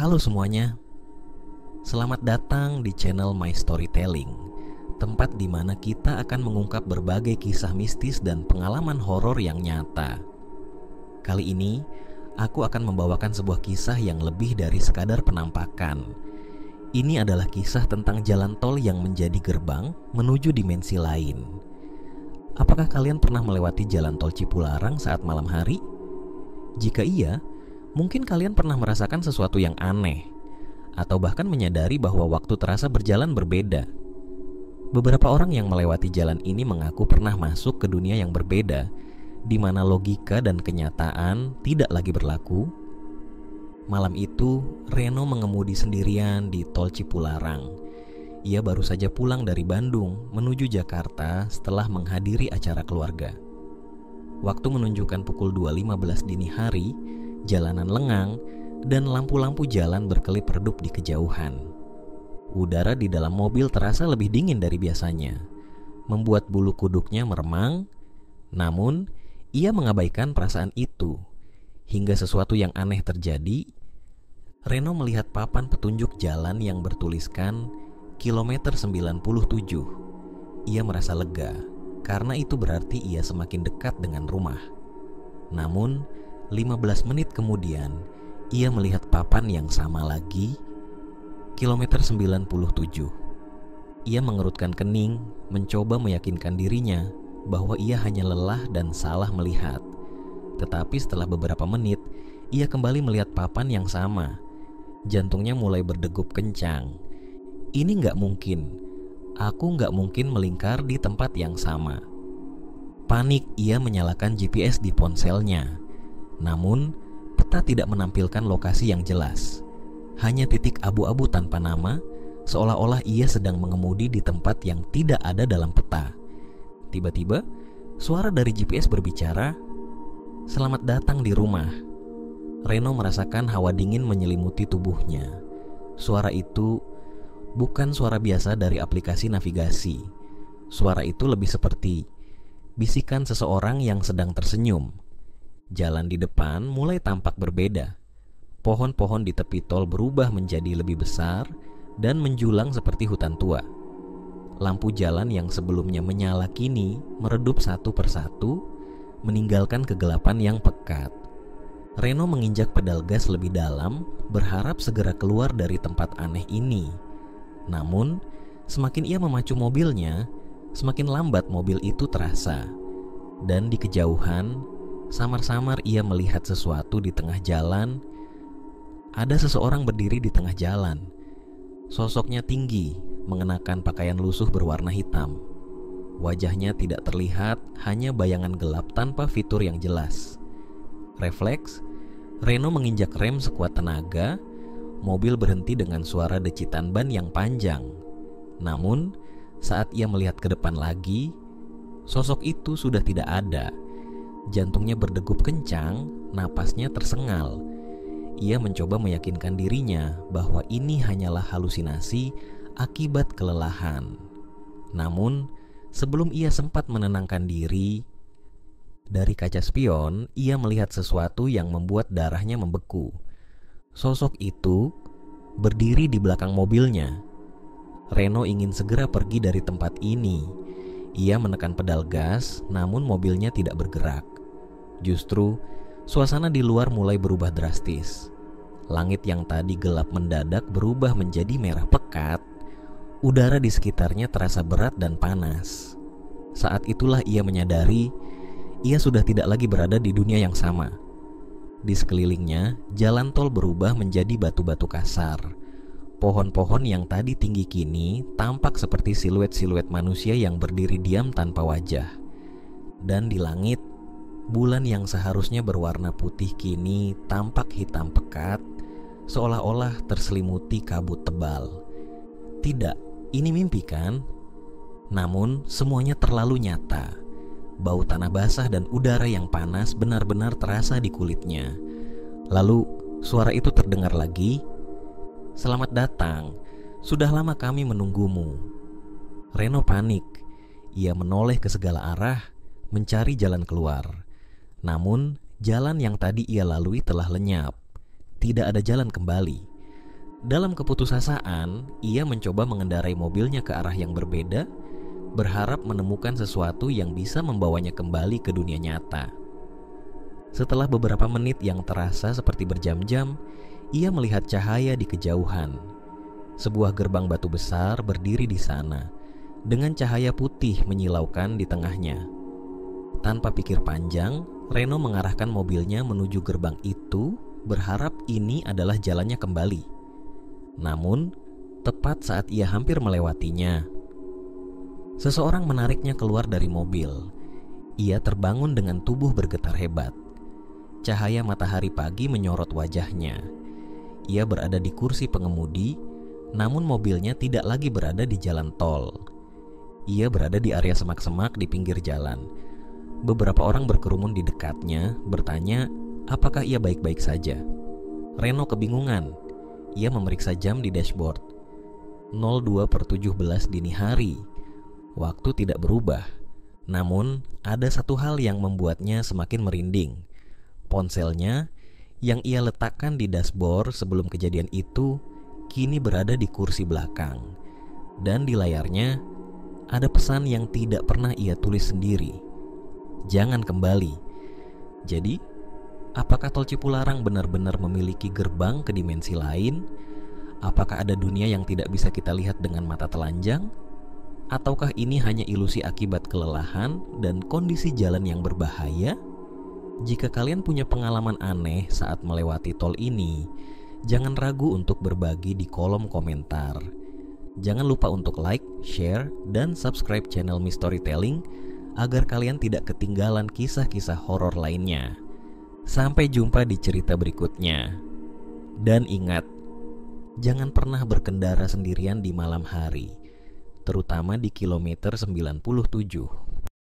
Halo semuanya, selamat datang di channel My Storytelling, tempat di mana kita akan mengungkap berbagai kisah mistis dan pengalaman horor yang nyata. Kali ini, aku akan membawakan sebuah kisah yang lebih dari sekadar penampakan. Ini adalah kisah tentang jalan tol yang menjadi gerbang menuju dimensi lain. Apakah kalian pernah melewati jalan tol Cipularang saat malam hari? Jika iya, mungkin kalian pernah merasakan sesuatu yang aneh, atau bahkan menyadari bahwa waktu terasa berjalan berbeda. Beberapa orang yang melewati jalan ini mengaku pernah masuk ke dunia yang berbeda, di mana logika dan kenyataan tidak lagi berlaku. Malam itu, Reno mengemudi sendirian di tol Cipularang. Ia baru saja pulang dari Bandung menuju Jakarta setelah menghadiri acara keluarga. Waktu menunjukkan pukul 2.15 dini hari, jalanan lengang, dan lampu-lampu jalan berkelip redup di kejauhan. Udara di dalam mobil terasa lebih dingin dari biasanya, membuat bulu kuduknya meremang. Namun, ia mengabaikan perasaan itu. Hingga sesuatu yang aneh terjadi. Reno melihat papan petunjuk jalan yang bertuliskan kilometer 97. Ia merasa lega, karena itu berarti ia semakin dekat dengan rumah. Namun, 15 menit kemudian, ia melihat papan yang sama lagi, kilometer 97. Ia mengerutkan kening, mencoba meyakinkan dirinya bahwa ia hanya lelah dan salah melihat. Tetapi setelah beberapa menit, ia kembali melihat papan yang sama. Jantungnya mulai berdegup kencang. Ini gak mungkin. Aku gak mungkin melingkar di tempat yang sama. Panik, ia menyalakan GPS di ponselnya. Namun, peta tidak menampilkan lokasi yang jelas. Hanya titik abu-abu tanpa nama, seolah-olah ia sedang mengemudi di tempat yang tidak ada dalam peta. Tiba-tiba, suara dari GPS berbicara, "Selamat datang di rumah." Reno merasakan hawa dingin menyelimuti tubuhnya. Suara itu bukan suara biasa dari aplikasi navigasi. Suara itu lebih seperti bisikan seseorang yang sedang tersenyum. Jalan di depan mulai tampak berbeda. Pohon-pohon di tepi tol berubah menjadi lebih besar dan menjulang seperti hutan tua. Lampu jalan yang sebelumnya menyala kini meredup satu persatu, meninggalkan kegelapan yang pekat. Reno menginjak pedal gas lebih dalam, berharap segera keluar dari tempat aneh ini. Namun, semakin ia memacu mobilnya, semakin lambat mobil itu terasa. Dan di kejauhan, samar-samar ia melihat sesuatu di tengah jalan. Ada seseorang berdiri di tengah jalan. Sosoknya tinggi, mengenakan pakaian lusuh berwarna hitam. Wajahnya tidak terlihat, hanya bayangan gelap tanpa fitur yang jelas. Refleks, Reno menginjak rem sekuat tenaga. Mobil berhenti dengan suara decitan ban yang panjang. Namun, saat ia melihat ke depan lagi, sosok itu sudah tidak ada. Jantungnya berdegup kencang, napasnya tersengal. Ia mencoba meyakinkan dirinya bahwa ini hanyalah halusinasi akibat kelelahan. Namun, sebelum ia sempat menenangkan diri, dari kaca spion ia melihat sesuatu yang membuat darahnya membeku. Sosok itu berdiri di belakang mobilnya. Reno ingin segera pergi dari tempat ini. Ia menekan pedal gas, namun mobilnya tidak bergerak. Justru, suasana di luar mulai berubah drastis. Langit yang tadi gelap mendadak berubah menjadi merah pekat. Udara di sekitarnya terasa berat dan panas. Saat itulah ia menyadari, ia sudah tidak lagi berada di dunia yang sama. Di sekelilingnya, jalan tol berubah menjadi batu-batu kasar. Pohon-pohon yang tadi tinggi kini tampak seperti siluet-siluet manusia yang berdiri diam tanpa wajah. Dan di langit, bulan yang seharusnya berwarna putih kini tampak hitam pekat, seolah-olah terselimuti kabut tebal. Tidak, ini mimpi kan? Namun semuanya terlalu nyata. Bau tanah basah dan udara yang panas benar-benar terasa di kulitnya. Lalu suara itu terdengar lagi, "Selamat datang, sudah lama kami menunggumu." Reno panik. Ia menoleh ke segala arah, mencari jalan keluar. Namun, jalan yang tadi ia lalui telah lenyap. Tidak ada jalan kembali. Dalam keputusasaan, ia mencoba mengendarai mobilnya ke arah yang berbeda, berharap menemukan sesuatu yang bisa membawanya kembali ke dunia nyata. Setelah beberapa menit yang terasa seperti berjam-jam, ia melihat cahaya di kejauhan. Sebuah gerbang batu besar berdiri di sana, dengan cahaya putih menyilaukan di tengahnya. Tanpa pikir panjang, Reno mengarahkan mobilnya menuju gerbang itu, berharap ini adalah jalannya kembali. Namun, tepat saat ia hampir melewatinya, seseorang menariknya keluar dari mobil. Ia terbangun dengan tubuh bergetar hebat. Cahaya matahari pagi menyorot wajahnya. Ia berada di kursi pengemudi, namun mobilnya tidak lagi berada di jalan tol. Ia berada di area semak-semak di pinggir jalan. Beberapa orang berkerumun di dekatnya, bertanya apakah ia baik-baik saja. Reno kebingungan. Ia memeriksa jam di dashboard. 02:17 dini hari. Waktu tidak berubah. Namun, ada satu hal yang membuatnya semakin merinding. Ponselnya yang ia letakkan di dashboard sebelum kejadian itu kini berada di kursi belakang. Dan di layarnya ada pesan yang tidak pernah ia tulis sendiri. Jangan kembali. Jadi, apakah tol Cipularang benar-benar memiliki gerbang ke dimensi lain? Apakah ada dunia yang tidak bisa kita lihat dengan mata telanjang? Ataukah ini hanya ilusi akibat kelelahan dan kondisi jalan yang berbahaya? Jika kalian punya pengalaman aneh saat melewati tol ini, jangan ragu untuk berbagi di kolom komentar. Jangan lupa untuk like, share, dan subscribe channel Mistorytelling agar kalian tidak ketinggalan kisah-kisah horor lainnya. Sampai jumpa di cerita berikutnya. Dan ingat, jangan pernah berkendara sendirian di malam hari, terutama di kilometer 97.